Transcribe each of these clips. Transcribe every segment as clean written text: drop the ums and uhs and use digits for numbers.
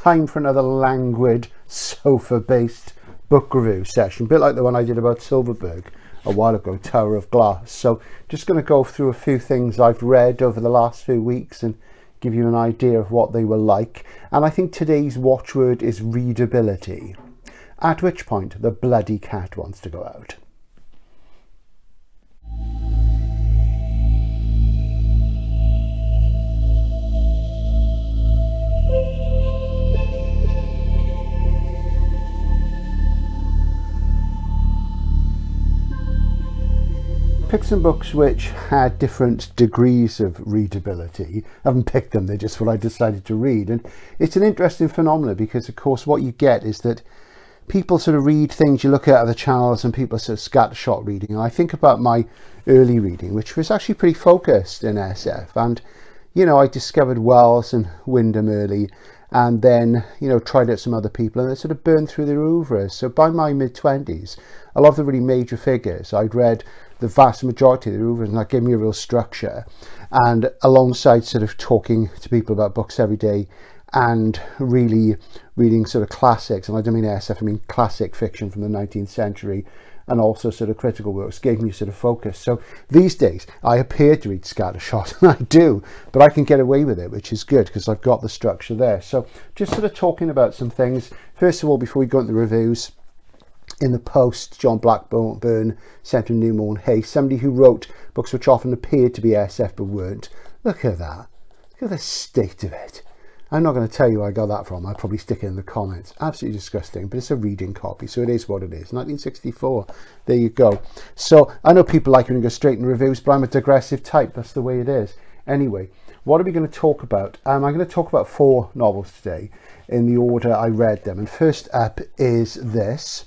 time for another languid, sofa-based book review session, a bit like the one I did about Silverberg a while ago, Tower of Glass. So just going to go through a few things I've read over the last few weeks and give you an idea of what they were like. And I think today's watchword is readability, at which point the bloody cat wants to go out. Picked some books which had different degrees of readability. I haven't picked them, they're just what I decided to read. And it's an interesting phenomenon because, of course, what you get is that people sort of read things, you look at other channels and people are sort of scattershot reading. And I think about my early reading, which was actually pretty focused in SF. And, you know, I discovered Wells and Wyndham early, and then, you know, tried out some other people, and they sort of burned through their oeuvres. So by my mid-20s, a lot of the really major figures, I'd read the vast majority of the oeuvres, and that gave me a real structure. And alongside sort of talking to people about books every day and really reading sort of classics, and I don't mean SF, I mean classic fiction from the 19th century, and also sort of critical works, gave me sort of focus. So these days I appear to read scattershot, and I do, but I can get away with it, which is good because I've got the structure there. So just sort of talking about some things. First of all, before we go into the reviews, in the post, John Blackburn sent a Newmorn Hay, somebody who wrote books which often appeared to be SF but weren't. Look at that. Look at the state of it. I'm not going to tell you where I got that from. I'll probably stick it in the comments. Absolutely disgusting, but it's a reading copy, so it is what it is. 1964. There you go. So I know people like when you go straight in reviews, but I'm a digressive type. That's the way it is. Anyway, what are we going to talk about? I'm going to talk about 4 novels today in the order I read them. And first up is this,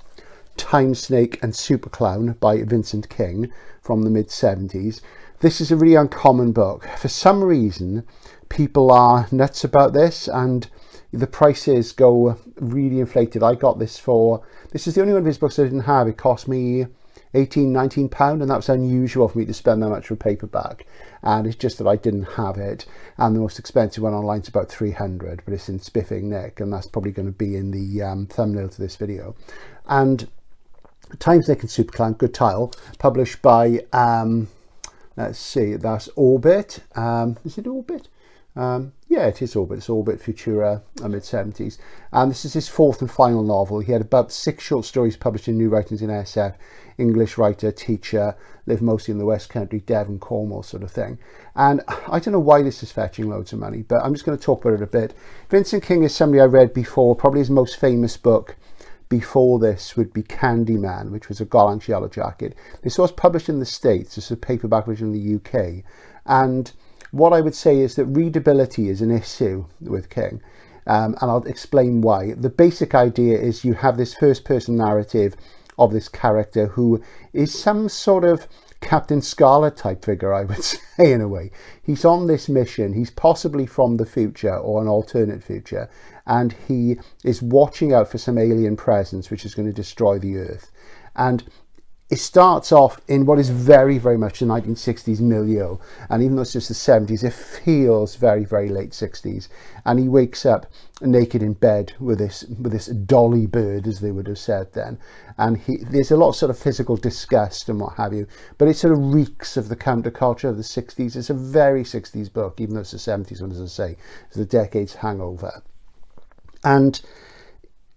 Time Snake and Super Clown by Vincent King from the mid-70s. This is a really uncommon book. For some reason, people are nuts about this and the prices go really inflated. I got this for, this is the only one of his books I didn't have. It cost me £18-19, and that was unusual for me to spend that much for a paperback. And it's just that I didn't have it. And the most expensive one online is about £300, but it's in Spiffing Nick, and that's probably going to be in the thumbnail to this video. And Time Snake and Super Clown, good title, published by, let's see, that's Orbit. Is it Orbit? Yeah, it is Orbit. It's Orbit Futura, mid-70s. And this is his 4th and final novel. He had about 6 short stories published in New Writings in SF. English writer, teacher, lived mostly in the West Country, Devon, Cornwall sort of thing. And I don't know why this is fetching loads of money, but I'm just going to talk about it a bit. Vincent King is somebody I read before. Probably his most famous book before this would be Candyman, which was a Gollancz Yellow Jacket. This was published in the States. This is a paperback version in the UK. And what I would say is that readability is an issue with King, and I'll explain why. The basic idea is you have this first-person narrative of this character who is some sort of Captain Scarlet type figure, I would say, in a way. He's on this mission. He's possibly from the future or an alternate future, and he is watching out for some alien presence which is going to destroy the Earth. And it starts off in what is very, very much the 1960s milieu. And even though it's just the 70s, it feels very, very late 60s. And he wakes up naked in bed with this dolly bird, as they would have said then. And there's a lot of sort of physical disgust and what have you. But it sort of reeks of the counterculture of the 60s. It's a very 60s book, even though it's the 70s one, as I say. It's the decade's hangover. And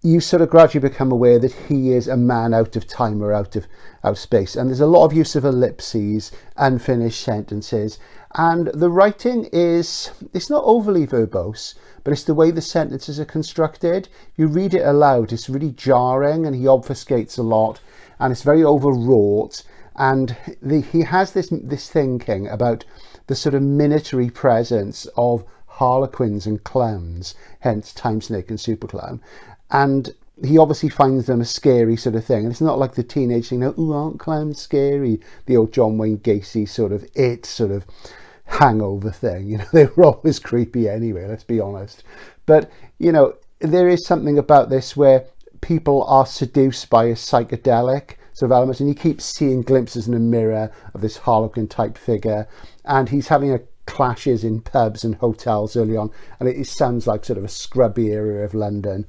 you sort of gradually become aware that he is a man out of time or out of space. And there's a lot of use of ellipses, unfinished sentences. And the writing it's not overly verbose, but it's the way the sentences are constructed. You read it aloud, it's really jarring, and he obfuscates a lot, and it's very overwrought. And he has this thinking about the sort of minatory presence of harlequins and clowns, hence Time Snake and Super Clown. And he obviously finds them a scary sort of thing. And it's not like the teenage thing, ooh, aren't clowns scary? The old John Wayne Gacy sort of hangover thing. You know, they were always creepy anyway, let's be honest. But, you know, there is something about this where people are seduced by a psychedelic sort of elements, and he keeps seeing glimpses in a mirror of this harlequin type figure, and he's having a clashes in pubs and hotels early on, and it sounds like sort of a scrubby area of London.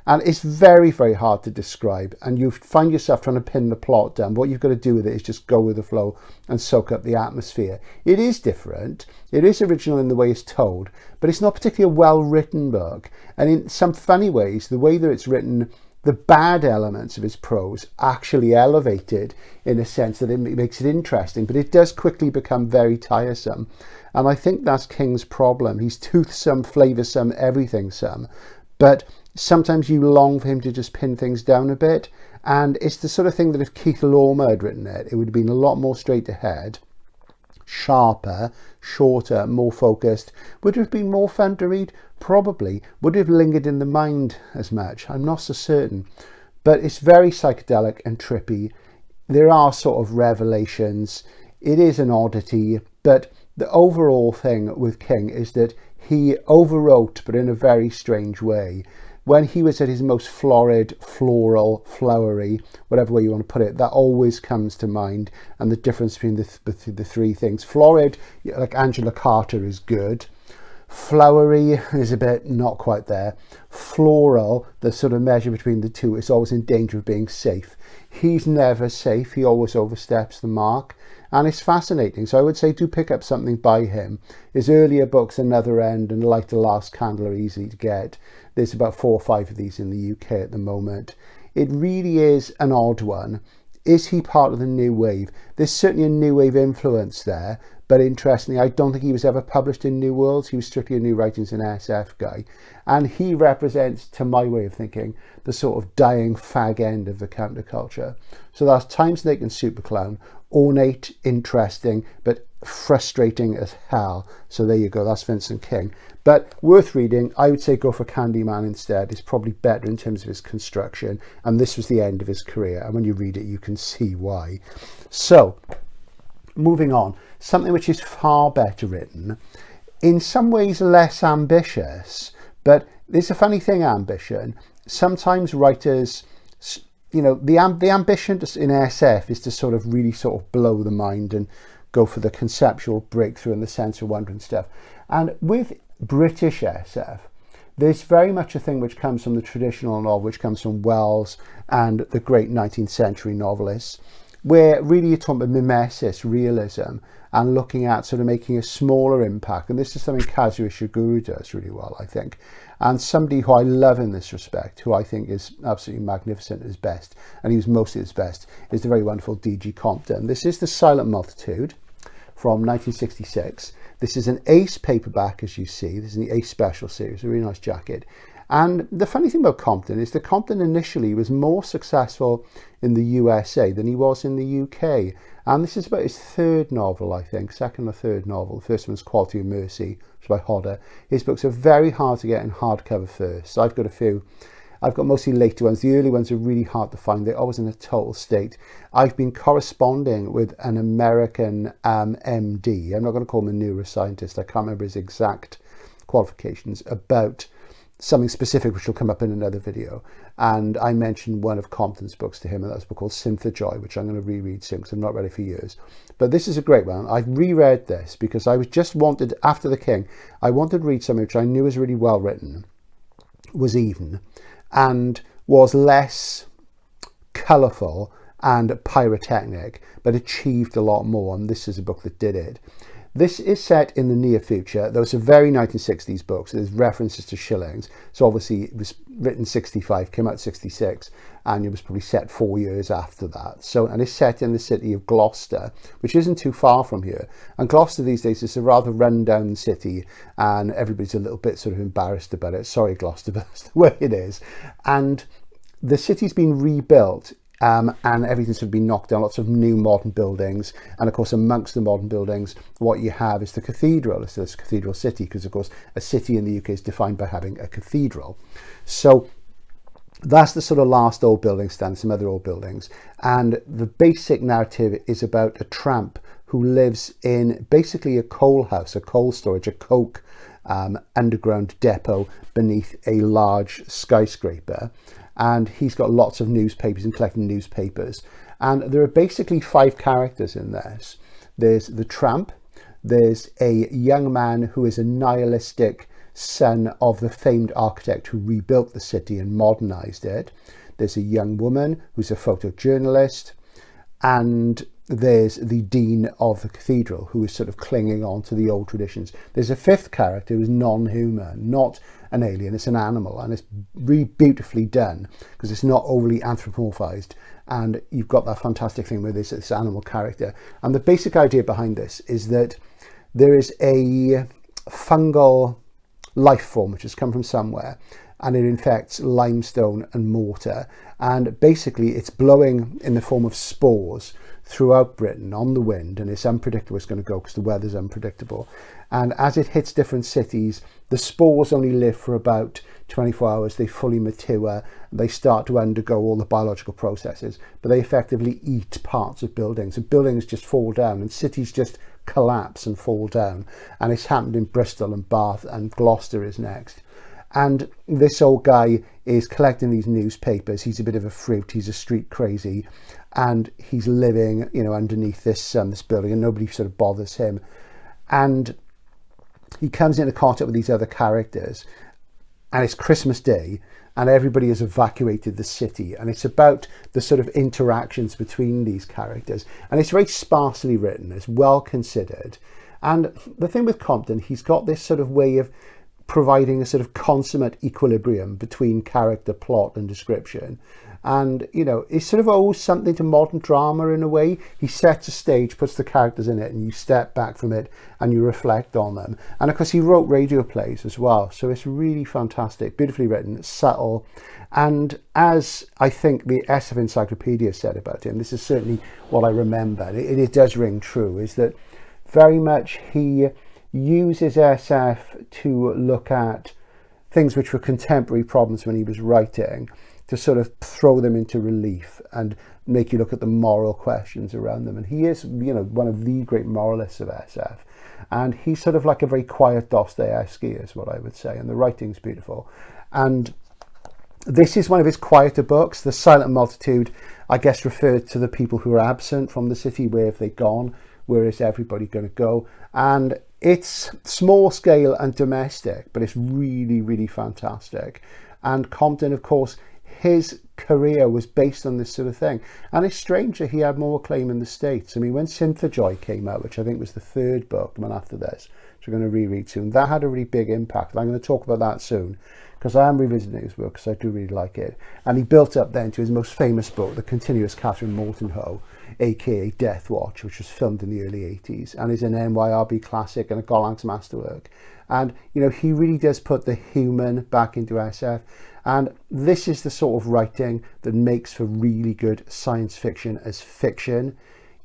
And it's very, very hard to describe, and you find yourself trying to pin the plot down. What you've got to do with it is just go with the flow and soak up the atmosphere. It is different, it is original in the way it's told, but it's not particularly a well-written book. And in some funny ways, the way that it's written, the bad elements of his prose actually elevated in a sense that it makes it interesting, but it does quickly become very tiresome. And I think that's King's problem. He's toothsome, flavoursome, everything-some, but sometimes you long for him to just pin things down a bit. And it's the sort of thing that if Keith Lormer had written it, it would have been a lot more straight ahead, sharper, shorter, more focused. Would it have been more fun to read? Probably. Would it have lingered in the mind as much? I'm not so certain. But it's very psychedelic and trippy. There are sort of revelations. It is an oddity, but the overall thing with King is that he overwrote, but in a very strange way. When he was at his most florid, floral, flowery, whatever way you want to put it, that always comes to mind. And the difference between the three things. Florid, like Angela Carter, is good. Flowery is a bit not quite there. Floral, the sort of measure between the two, is always in danger of being safe. He's never safe. He always oversteps the mark. And it's fascinating. So I would say do pick up something by him. His earlier books, Another End and Light the Last Candle, are easy to get. There's about 4 or 5 of these in the UK at the moment. It really is an odd one. Is he part of the new wave? There's certainly a new wave influence there, but interestingly, I don't think he was ever published in New Worlds. He was strictly a New Writings and SF guy. And he represents, to my way of thinking, the sort of dying fag end of the counterculture. So that's Time Snake and Superclown. Ornate, interesting, but frustrating as hell. So there you go, that's Vincent King. But worth reading. I would say go for Candyman instead. It's probably better in terms of his construction, and this was the end of his career, and when you read it you can see why. So moving on, something which is far better written, in some ways less ambitious, but there's a funny thing, ambition. Sometimes writers, you know, the ambition in SF is to sort of really sort of blow the mind and go for the conceptual breakthrough and the sense of wonder and stuff. And with British SF, there's very much a thing which comes from the traditional novel, which comes from Wells and the great 19th century novelists, where really you're talking about mimesis, realism, and looking at sort of making a smaller impact. And this is something Kazuo Ishiguro does really well, I think. And somebody who I love in this respect, who I think is absolutely magnificent at his best, and he was mostly at his best, is the very wonderful D.G. Compton. This is The Silent Multitude from 1966. This is an Ace paperback, as you see. This is the Ace Special Series, a really nice jacket. And the funny thing about Compton is that Compton initially was more successful in the USA than he was in the UK. And this is about his third novel, I think, second or third novel. The first one's Quality of Mercy, which is by Hodder. His books are very hard to get in hardcover first. So I've got a few. I've got mostly later ones. The early ones are really hard to find. They're always in a total state. I've been corresponding with an American MD. I'm not going to call him a neuroscientist. I can't remember his exact qualifications, about something specific which will come up in another video. And I mentioned one of Compton's books to him, and that's a book called Synthojoy, which I'm going to reread soon because I've not read it for years. But this is a great one. I've reread this because I was just wanted, after The King, I wanted to read something which I knew was really well written, was even, and was less colourful and pyrotechnic, but achieved a lot more. And this is a book that did it. This is set in the near future. Those are very 1960s books. There's references to shillings. So obviously it was written 65, came out 66, and it was probably set 4 years after that. So, and it's set in the city of Gloucester, which isn't too far from here. And Gloucester these days is a rather run-down city, and everybody's a little bit sort of embarrassed about it. Sorry, Gloucester, but that's the way it is. And the city's been rebuilt. And everything's sort of been knocked down, lots of new modern buildings. And of course, amongst the modern buildings, what you have is the cathedral. It's this cathedral city, because of course, a city in the UK is defined by having a cathedral. So that's the sort of last old building, stand some other old buildings. And the basic narrative is about a tramp who lives in basically a coal house, a coal storage, a coke underground depot beneath a large skyscraper. And he's got lots of newspapers and collecting newspapers. And there are basically 5 characters in this. There's the tramp, There's a young man who is a nihilistic son of the famed architect who rebuilt the city and modernized it. There's a young woman who's a photojournalist, and there's the dean of the cathedral who is sort of clinging on to the old traditions. There's a fifth character who is non-human, not an alien, it's an animal, and it's really beautifully done because it's not overly anthropomorphized, and you've got that fantastic thing with this animal character. And the basic idea behind this is that there is a fungal life form which has come from somewhere, and it infects limestone and mortar, and basically it's blowing in the form of spores throughout Britain on the wind, and it's unpredictable where it's going to go because the weather's unpredictable. And as it hits different cities, the spores only live for about 24 hours. They fully mature, they start to undergo all the biological processes, but they effectively eat parts of buildings, and buildings just fall down and cities just collapse and fall down. And it's happened in Bristol and Bath, and Gloucester is next. And this old guy is collecting these newspapers. He's a bit of a fruit, he's a street crazy, and he's living, you know, underneath this building, and nobody sort of bothers him. And he comes into contact with these other characters, and it's Christmas Day, and everybody has evacuated the city, and it's about the sort of interactions between these characters, and it's very sparsely written, it's well considered. And the thing with Compton, he's got this sort of way of providing a sort of consummate equilibrium between character, plot and description. And, you know, it sort of owes something to modern drama in a way. He sets a stage, puts the characters in it, and you step back from it and you reflect on them. And of course he wrote radio plays as well, so it's really fantastic, beautifully written, subtle. And as I think the SF Encyclopedia said about him, this is certainly what I remember, and it does ring true, is that very much he uses SF to look at things which were contemporary problems when he was writing, to sort of throw them into relief and make you look at the moral questions around them. And he is, you know, one of the great moralists of SF. And he's sort of like a very quiet Dostoevsky is what I would say. And the writing's beautiful. And this is one of his quieter books. The Silent Multitude, I guess, referred to the people who are absent from the city. Where have they gone? Where is everybody going to go? And it's small scale and domestic, but it's really, really fantastic. And Compton, of course, his career was based on this sort of thing. And it's strange that he had more acclaim in the States. I mean, when Synthojoy came out, which I think was the third book, the one after this, which we're going to reread soon, that had a really big impact. I'm going to talk about that soon, because I am revisiting his work, because I do really like it. And he built up then to his most famous book, The Continuous Catherine Mortenho, aka Death Watch, which was filmed in the early 80s and is an NYRB classic and a Gollancz masterwork. And, you know, he really does put the human back into SF. And this is the sort of writing that makes for really good science fiction as fiction.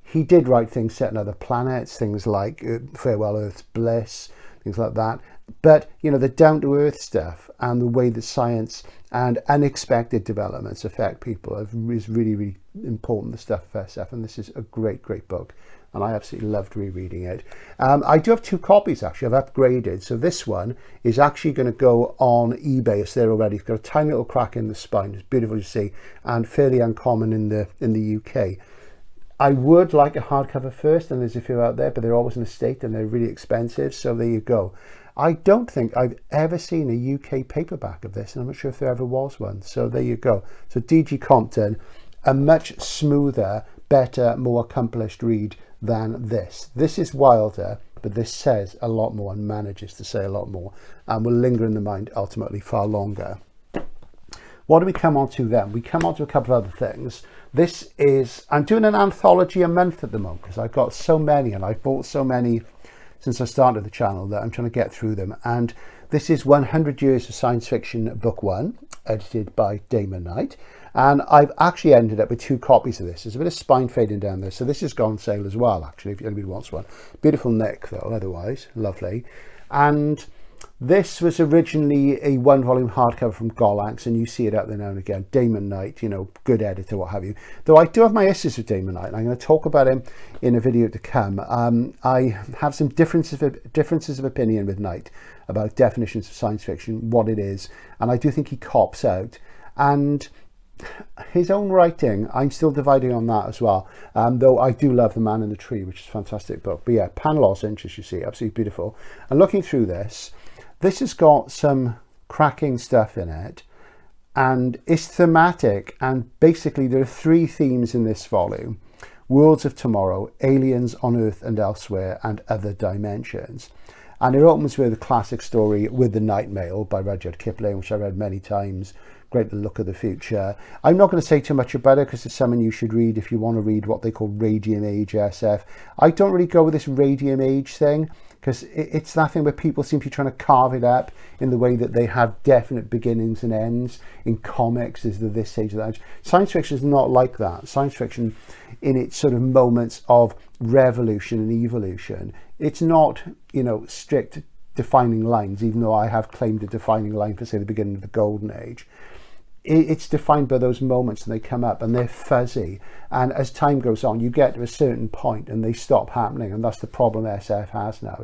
He did write things set on other planets, things like Farewell Earth's Bliss, things like that. But, you know, the down-to-earth stuff and the way that science and unexpected developments affect people is really, really important, the stuff of SF. And this is a great, great book. And I absolutely loved rereading it. I do have two copies, actually. I've upgraded. So this one is actually going to go on eBay. It's there already. It's got a tiny little crack in the spine. It's beautiful to see and fairly uncommon in the UK. I would like a hardcover first, and there's a few out there, but they're always in a state and they're really expensive. So there you go. I don't think I've ever seen a UK paperback of this, and I'm not sure if there ever was one. So there you go. So D.G. Compton, a much smoother, better, more accomplished read than this. This is wilder, but this says a lot more and manages to say a lot more and will linger in the mind ultimately far longer. What do we come on to then? We come on to a couple of other things. This is, I'm doing an anthology a month at the moment because I've got so many and I've bought so many since I started the channel that I'm trying to get through them. And this is 100 Years of Science Fiction Book 1, edited by Damon Knight. And I've actually ended up with two copies of this. There's a bit of spine fading down there. So this has gone on sale as well, actually, if anybody wants one. Beautiful neck, though, otherwise. Lovely. And this was originally a one-volume hardcover from Gollancz, and you see it out there now and again. Damon Knight, you know, good editor, what have you. Though I do have my issues with Damon Knight, and I'm going to talk about him in a video to come. I have some differences of opinion with Knight about definitions of science fiction, what it is, and I do think he cops out. And his own writing, I'm still dividing on that as well, though I do love The Man in the Tree, which is a fantastic book. But yeah, Panel's Inches, you see, absolutely beautiful. And looking through this has got some cracking stuff in it, and it's thematic, and basically there are 3 themes in this volume: worlds of tomorrow, aliens on Earth and elsewhere, and other dimensions. And it opens with a classic story, With the Night Mail by Rudyard Kipling, which I read many times. Great look at the future. I'm not going to say too much about it because it's something you should read if you want to read what they call Radium Age SF. I don't really go with this Radium Age thing because it's that thing where people seem to be trying to carve it up in the way that they have definite beginnings and ends. In comics, is this age or that age. Science fiction is not like that. Science fiction, in its sort of moments of revolution and evolution, it's not, strict defining lines, even though I have claimed a defining line for, say, the beginning of the Golden Age. It's defined by those moments, and they come up and they're fuzzy, and as time goes on you get to a certain point and they stop happening, and that's the problem SF has now.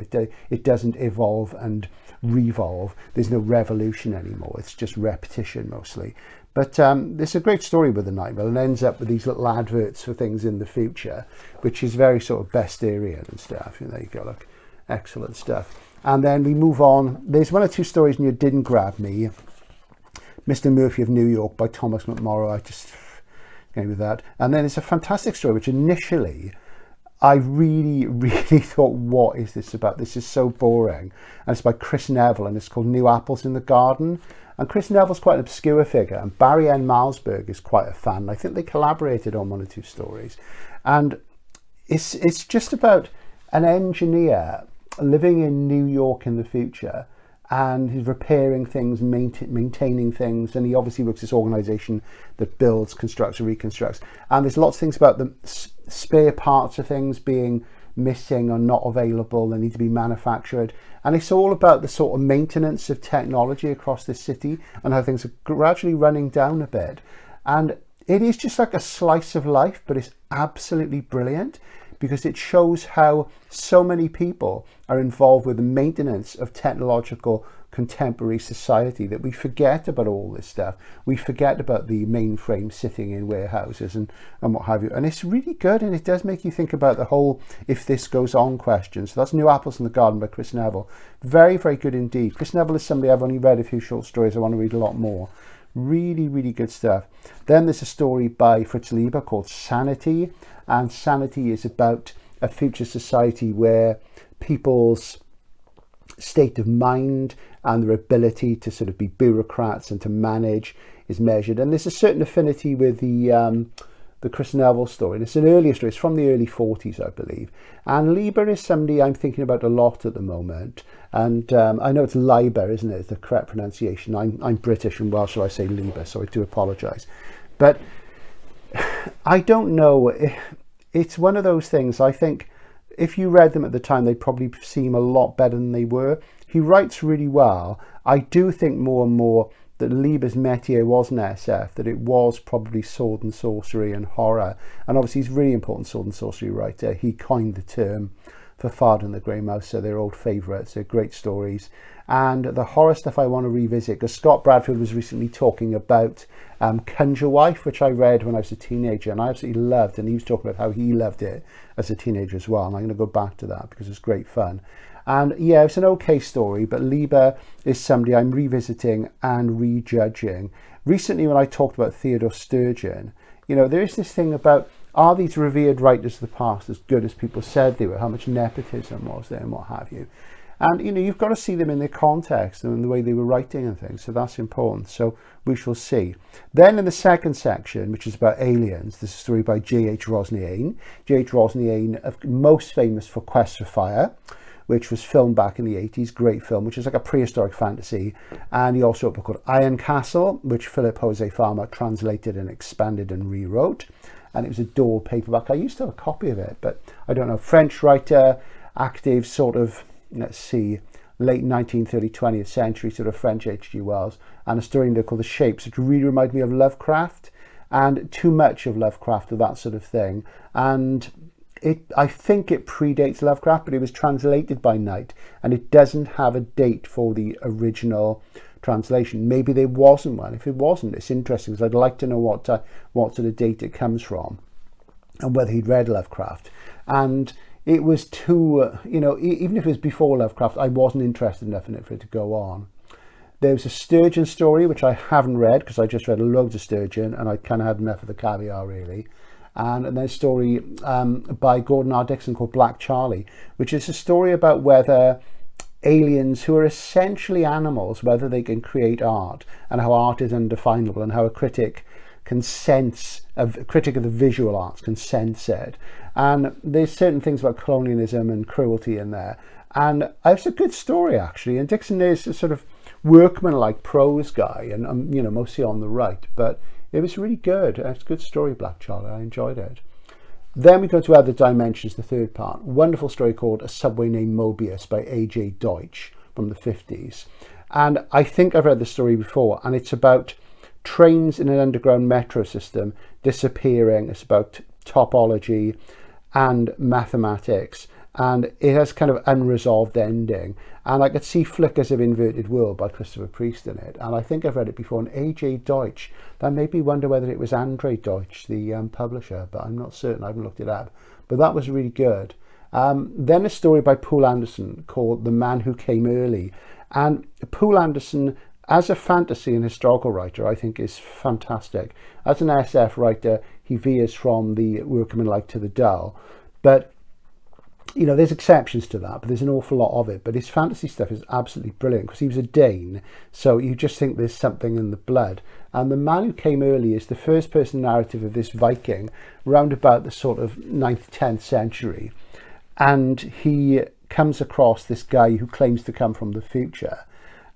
It doesn't evolve and revolve. There's no revolution anymore. It's just repetition mostly. But it's a great story with the Night Mail, and ends up with these little adverts for things in the future, which is very sort of Besterian and stuff. There you go, look, excellent stuff. And then we move on. There's 1 or 2 stories in here didn't grab me. Mr. Murphy of New York by Thomas McMorrow, I just go with that. And then it's a fantastic story, which initially I really, really thought, what is this about? This is so boring. And it's by Chris Neville, and it's called New Apples in the Garden. And Chris Neville's quite an obscure figure, and Barry N. Malzberg is quite a fan. I think they collaborated on 1 or 2 stories. And it's just about an engineer living in New York in the future, and he's repairing things, maintaining things, and he obviously works this organisation that builds, constructs, and reconstructs. And there's lots of things about the spare parts of things being missing or not available. They need to be manufactured, and it's all about the sort of maintenance of technology across this city and how things are gradually running down a bit. And it is just like a slice of life, but it's absolutely brilliant, because it shows how so many people are involved with the maintenance of technological contemporary society that we forget about all this stuff. We forget about the mainframe sitting in warehouses and what have you. And it's really good, and it does make you think about the whole if this goes on question. So that's New Apples in the Garden by Chris Neville. Very, very good indeed. Chris Neville is somebody I've only read a few short stories. I want to read a lot more. Really, really good stuff. Then there's a story by Fritz Lieber called Sanity, and Sanity is about a future society where people's state of mind and their ability to sort of be bureaucrats and to manage is measured. And there's a certain affinity with the Chris Neville story, and it's an earlier story. It's from the early 40s, I believe. And Lieber is somebody I'm thinking about a lot at the moment. And I know it's Leiber, isn't it? It's the correct pronunciation. I'm British and Welsh, so I say Lieber, so I do apologise. But I don't know. It's one of those things. I think if you read them at the time, they'd probably seem a lot better than they were. He writes really well. I do think more and more that Lieber's métier wasn't SF, that it was probably sword and sorcery and horror. And obviously he's a really important sword and sorcery writer. He coined the term for Fard and the Grey Mouse, so they're old favourites. They're great stories. And the horror stuff I want to revisit, because Scott Bradfield was recently talking about Conjure Wife, which I read when I was a teenager, and I absolutely loved, and he was talking about how he loved it as a teenager as well, and I'm going to go back to that because it's great fun. And yeah, it's an okay story, but Lieber is somebody I'm revisiting and rejudging. Recently, when I talked about Theodore Sturgeon, there is this thing about, are these revered writers of the past as good as people said they were? How much nepotism was there and what have you? And, you've got to see them in their context and in the way they were writing and things. So that's important. So we shall see. Then in the second section, which is about aliens, this is a story by J.H. Rosnian. J.H. Rosnian, most famous for Quest for Fire, which was filmed back in the 80s. Great film, which is like a prehistoric fantasy. And he also wrote a book called Iron Castle, which Philip Jose Farmer translated and expanded and rewrote. And it was a dual paperback. I used to have a copy of it, but I don't know. French writer, active sort of, let's see, late 19th, 20th century sort of French H.G. Wells, and a story in there called The Shapes, which really reminded me of Lovecraft, and too much of Lovecraft or that sort of thing. And I think it predates Lovecraft, but it was translated by Knight, and it doesn't have a date for the original translation. Maybe there wasn't one. If it wasn't, it's interesting, because I'd like to know what sort of date it comes from and whether he'd read Lovecraft. And it was too, even if it was before Lovecraft, I wasn't interested enough in it for it to go on. There was a Sturgeon story, which I haven't read because I just read loads of Sturgeon and I kind of had enough of the caviar, really. And then a story by Gordon R. Dixon called Black Charlie, which is a story about whether aliens who are essentially animals, whether they can create art, and how art is undefinable, and how a critic of the visual arts can sense it. And there's certain things about colonialism and cruelty in there. And it's a good story, actually. And Dixon is a sort of workman-like prose guy, and mostly on the right, but it was really good. It's a good story, Black Charlie. I enjoyed it. Then we go to Other Dimensions, the third part. Wonderful story called A Subway Named Mobius by A.J. Deutsch from the 50s. And I think I've read the story before, and it's about trains in an underground metro system disappearing. It's about topology and mathematics, and it has kind of unresolved ending. And I could see flickers of Inverted World by Christopher Priest in it, and I think I've read it before. And A.J. Deutsch, that made me wonder whether it was Andre Deutsch, the publisher, but I'm not certain. I haven't looked it up, but that was really good. Then a story by Poul Anderson called The Man Who Came Early, and Poul Anderson, as a fantasy and historical writer, I think is fantastic. As an SF writer, he veers from the workmanlike to the dull, but there's exceptions to that, but there's an awful lot of it. But his fantasy stuff is absolutely brilliant, because he was a Dane, so you just think there's something in the blood. And The Man Who Came Early is the first person narrative of this Viking round about the sort of 9th, 10th century. And he comes across this guy who claims to come from the future.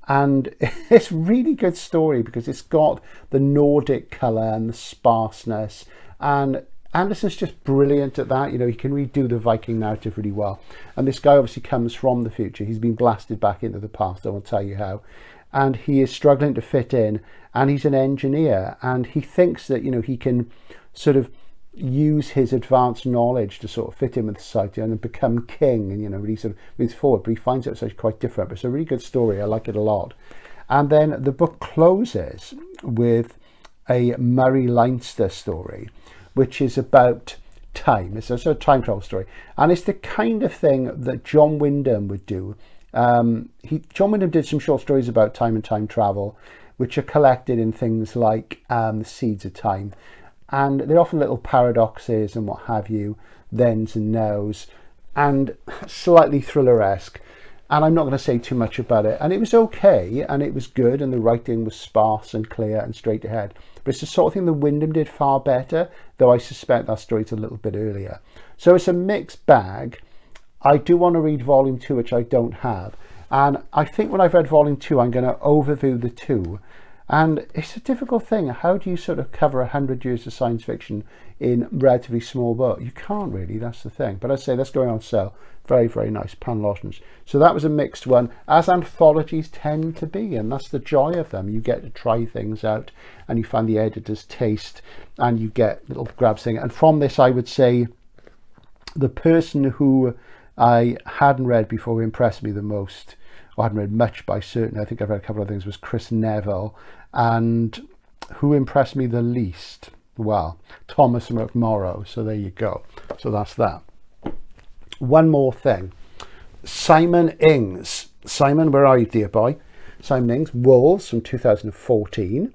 And it's a really good story because it's got the Nordic colour and the sparseness, and Anderson's just brilliant at that. He can redo the Viking narrative really well. And this guy obviously comes from the future. He's been blasted back into the past. I won't tell you how. And he is struggling to fit in. And he's an engineer. And he thinks that, he can sort of use his advanced knowledge to sort of fit in with society and become king. And, really sort of moves forward. But he finds it actually quite different. But it's a really good story. I like it a lot. And then the book closes with a Murray Leinster story, which is about time. It's a sort of time travel story. And it's the kind of thing that John Wyndham would do. John Wyndham did some short stories about time and time travel, which are collected in things like The Seeds of Time. And they're often little paradoxes and what have you, thens and nows, and slightly thriller-esque. And I'm not going to say too much about it. And it was okay, and it was good, and the writing was sparse and clear and straight ahead. But it's the sort of thing that Wyndham did far better, though I suspect that story's a little bit earlier. So it's a mixed bag. I do want to read Volume 2, which I don't have. And I think when I've read Volume 2, I'm going to overview the two. And it's a difficult thing. How do you sort of cover 100 years of science fiction in relatively small book? You can't really, that's the thing. But I'd say that's going on sale. Very, very nice, Pan-Lawson's. So that was a mixed one, as anthologies tend to be, and that's the joy of them. You get to try things out, and you find the editor's taste, and you get little grabs thing. And from this, I would say the person who I hadn't read before who impressed me the most, or hadn't read much by certain, I think I've read a couple of things, was Chris Neville. And who impressed me the least? Well, Thomas McMorrow. So there you go. So that's that. One more thing. Simon Ings. Simon, where are you, dear boy? Simon Ings, Wolves from 2014.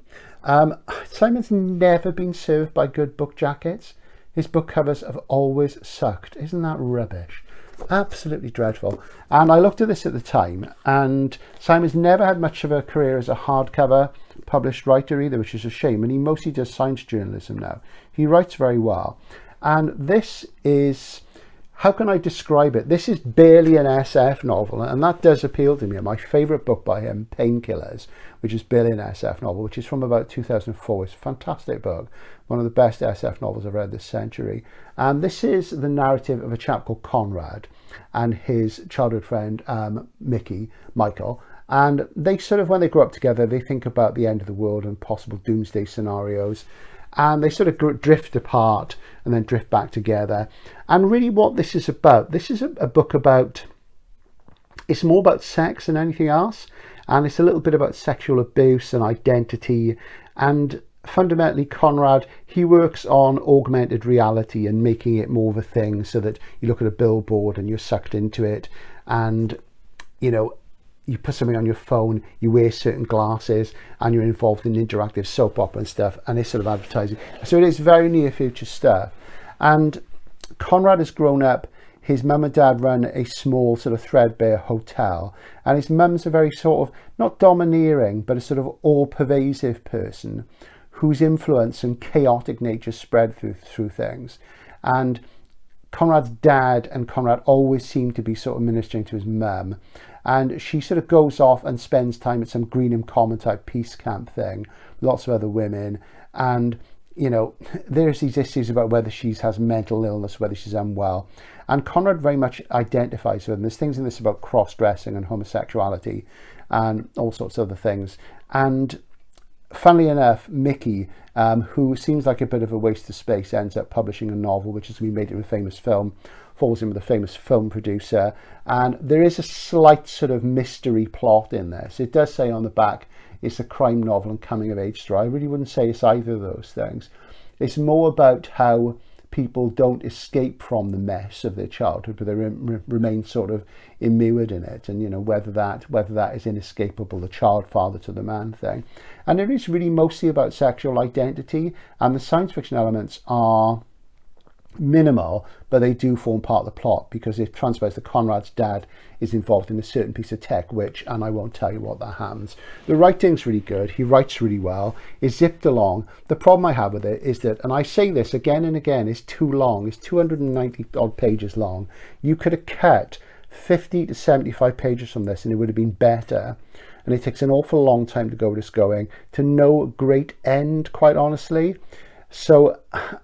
Simon's never been served by good book jackets. His book covers have always sucked. Isn't that rubbish? Absolutely dreadful. And I looked at this at the time, and Simon's never had much of a career as a hardcover published writer either, which is a shame. And he mostly does science journalism now. He writes very well. And this is, how can I describe it? This is barely an SF novel, and that does appeal to me. My favourite book by him, Painkillers, which is barely an SF novel, which is from about 2004. It's a fantastic book. One of the best SF novels I've read this century. And this is the narrative of a chap called Conrad and his childhood friend, Michael. And they sort of, when they grow up together, they think about the end of the world and possible doomsday scenarios. And they sort of drift apart and then drift back together. And really what this is about, this is a book about It's more about sex than anything else, and it's a little bit about sexual abuse and identity. And fundamentally, Conrad, he works on augmented reality and making it more of a thing, so that you look at a billboard and you're sucked into it, and you know, you put something on your phone, you wear certain glasses, and you're involved in interactive soap opera and stuff, and it's sort of advertising. So it is very near future stuff. And Conrad has grown up, his mum and dad run a small sort of threadbare hotel, and his mum's a very sort of, not domineering, but a sort of all-pervasive person whose influence and chaotic nature spread through things. And Conrad's dad and Conrad always seem to be sort of ministering to his mum, and she sort of goes off and spends time at some Greenham Common type peace camp thing, lots of other women, and you know, there's these issues about whether she has mental illness, whether she's unwell, and Conrad very much identifies with them. There's things in this about cross-dressing and homosexuality and all sorts of other things. And funnily enough, Mickey, who seems like a bit of a waste of space, ends up publishing a novel which is going to be made into a famous film, falls in with a famous film producer, and there is a slight sort of mystery plot in this. It does say on the back it's a crime novel and coming of age story. I really wouldn't say it's either of those things. It's more about how people don't escape from the mess of their childhood, but they remain sort of immured in it, and you know, whether that is inescapable, the child father to the man thing. And it is really mostly about sexual identity, and the science fiction elements are minimal, but they do form part of the plot, because it transpires that Conrad's dad is involved in a certain piece of tech, and I won't tell you what that happens. The writing's really good, he writes really well, it's zipped along. The problem I have with it is that, and I say this again and again, it's too long, it's 290 odd pages long. You could have cut 50 to 75 pages from this and it would have been better. And it takes an awful long time to go where it's going, to no great end, quite honestly. So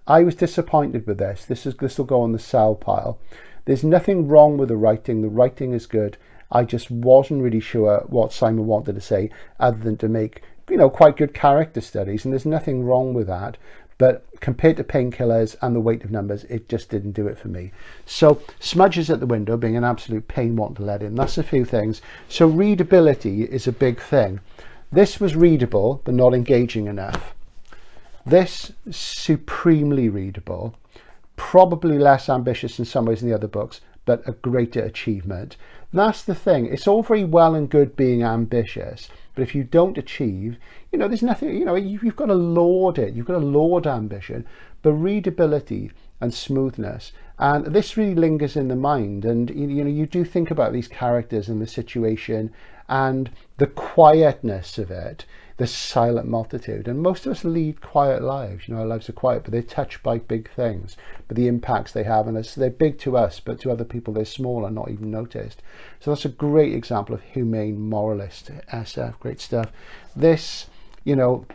I was disappointed with this. This will go on the sell pile. There's nothing wrong with the writing is good. I just wasn't really sure what Simon wanted to say, other than to make, you know, quite good character studies, and there's nothing wrong with that. But compared to Painkillers and The Weight of Numbers, it just didn't do it for me. So smudges at the window being an absolute pain wanting to let in. That's a few things. So readability is a big thing. This was readable, but not engaging enough. This, supremely readable, probably less ambitious in some ways than the other books, but a greater achievement. That's the thing. It's all very well and good being ambitious, but if you don't achieve, you know, there's nothing, you know, you've got to laud it. You've got to laud ambition, but readability and smoothness. And this really lingers in the mind. And, you know, you do think about these characters and the situation and the quietness of it, the silent multitude. And most of us lead quiet lives. You know, our lives are quiet, but they're touched by big things. But the impacts they have on us, they're big to us, but to other people, they're small and not even noticed. So that's a great example of humane moralist SF. Great stuff. This, you know,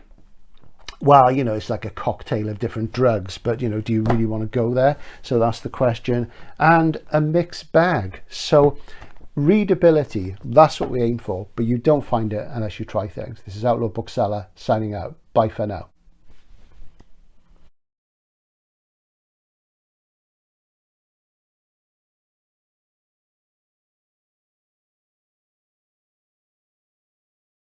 well, you know, it's like a cocktail of different drugs, but, you know, do you really want to go there? So that's the question. And a mixed bag. So readability, that's what we aim for, but you don't find it unless you try things. This is Outlaw Bookseller signing out. Bye for now.